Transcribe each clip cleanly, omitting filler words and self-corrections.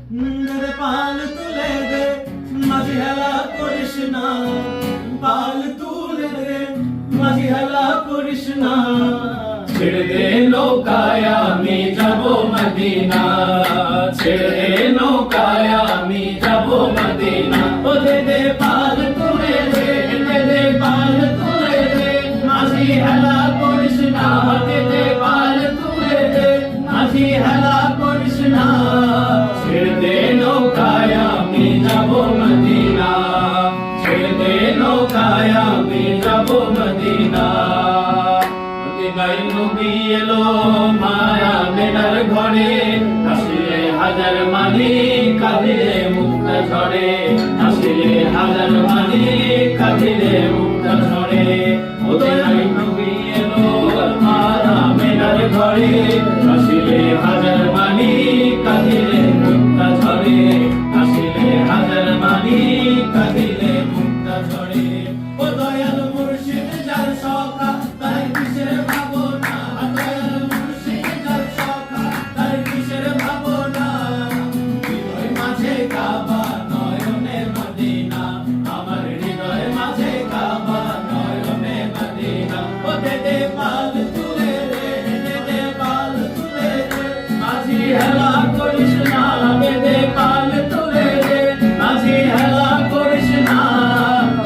পাল তুলে দে মাঝি হেলা করিস না, পাল তুলে দে মাঝি হেলা করিস না। ছেড়ে দে নৌকায় আমি যাব মদিনা, ছেড়ে দে নৌকায় আমি যাব মদিনা। ও দে দে পাল তুলে দে, দে দে পাল তুলে দে মাঝি হেলা করিস না, দে দে পাল তুলে দে মাঝি হেলা করিস না। ছেড়ে দে নৌকায় আমি যাব মদিনা, ছেড়ে দে নৌকায় আমি যাব মদিনা। মদিনায় নবী এলো মায়া মেনার ঘরে, হাসিলে হাজার মানি কাঁদিলে মুক্তা ঝরে, হাসিলে হাজার মানি কাঁদিলে মুক্তা ঝরে। মদিনায় নবী এলো মায়া মেনার ঘরে, হাসিলে হাজার মানি কাঁদিলে মুক্তা ঝরে, হাসিলে হাজার মানি কাঁদিলে মুক্তা ঝরে। ও দয়াল মুর্শিদ যার সখা তার কিসের ভাবনা, দয়াল মুর্শিদ যার সখা তার কিসের ভাবনা। হৃদয় মাঝে কাবা নয়নে মদিনা, আমার হৃদয় মাঝে কাবা নয়নে মদিনা। ও দে দে পাল তুলে দে, দে দে পাল তুলে দে মাঝি হেলা করিস না, দে দে পাল তুলে দে মাঝি হেলা করিস না।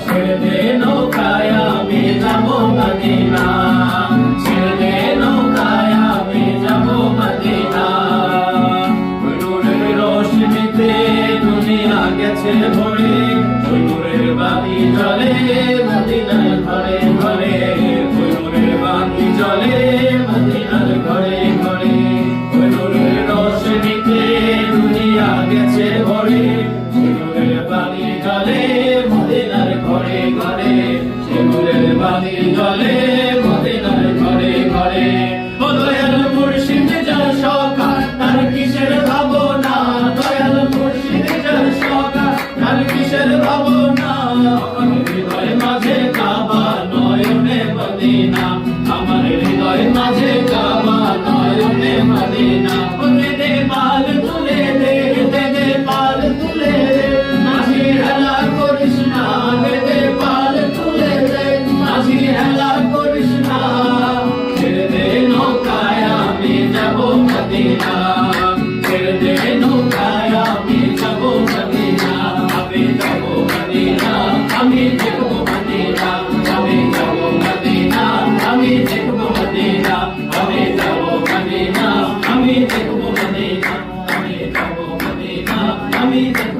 ছেড়ে দে নৌকায় আমি যাব মদিনা, ছেড়ে দে নৌকায় আমি যাব মদিনা। ওই নূরের রোশনীতে দুনিয়া গেছে ভরে, ওই নূরের বাতি জ্বলে মদিনার ঘরে ঘরে, ওই নূরের বাতি জ্বলে মদিনার ঘরে ঘরে। ওই নূরের রোশনীতে দুনিয়া গেছে ভরে, ওই নূরের বাতি জ্বলে মদিনার ঘরে ঘরে, ওই নূরের বাতি জ্বলে মদিনার ঘরে ঘরে। ও দয়াল মুর্শিদ যার সখা তার কিসের ভাবনা, দয়াল মুর্শিদ যার সখা তার কিসের ভাবনা। আমার হৃদয় মাঝে কাবা নয়নে মদিনা, আমার হৃদয় মাঝে কাবা নয়নে মদিনা। ও দে দে পাল তুলে দে, দে দে পাল তুলে দে মাঝি হেলা করিস না, দে দে পাল তুলে দে মাঝি হেলা করিস না। ছেড়ে দে নৌকায় আমি যাব মদিনা, ছেড়ে দে নৌকায় আমি যাব মদিনা। আমি যাব মদিনা, আমি দেখব মদিনা, আমি যাব মদিনা, আমি দেখব মদিনা, আমি যাব মদিনা, আমি দেখব মদিনা, আমি যাব মদিনা, আমি দেখব